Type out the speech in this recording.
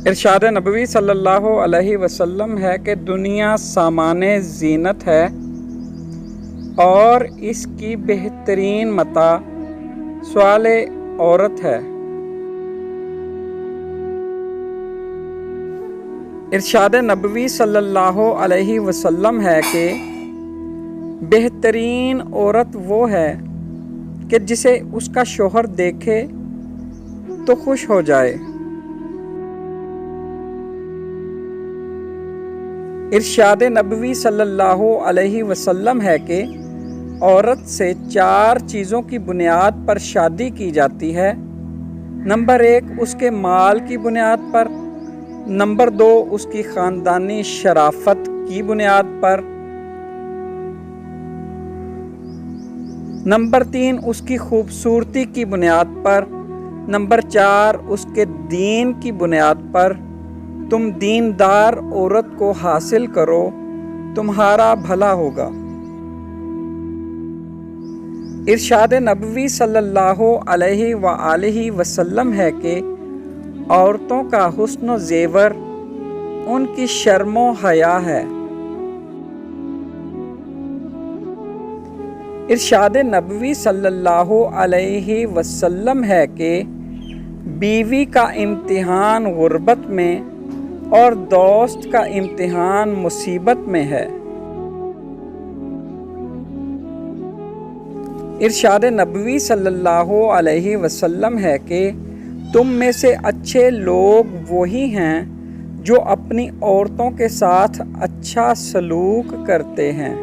इरशाद नबवी सल्लल्लाहु अलैहि वसल्लम है कि दुनिया सामाने ज़ीनत है और इसकी बेहतरीन मता सवाले औरत है। इरशाद नबवी सल्लल्लाहु अलैहि वसल्लम है कि बेहतरीन औरत वो है कि जिसे उसका शोहर देखे तो खुश हो जाए। इरशाद नबवी सल्लल्लाहु अलैहि वसल्लम है कि औरत से 4 चीज़ों की बुनियाद पर शादी की जाती है। नंबर 1 उसके माल की बुनियाद पर, नंबर 2 उसकी ख़ानदानी शराफत की बुनियाद पर, नंबर 3 उसकी खूबसूरती की बुनियाद पर, नंबर 4 उसके दीन की बुनियाद पर। तुम दीनदार औरत को हासिल करो, तुम्हारा भला होगा। इरशाद नबवी सल्लल्लाहु अलैहि वसल्लम है कि औरतों का हुस्न ज़ेवर उनकी शर्मो हया है। इरशाद नबवी सल्लल्लाहु अलैहि वसल्लम है कि बीवी का इम्तिहान गुर्बत में और दोस्त का इम्तिहान मुसीबत में है। इरशाद नबवी सल्लल्लाहु अलैहि वसल्लम है कि तुम में से अच्छे लोग वही हैं जो अपनी औरतों के साथ अच्छा सलूक करते हैं।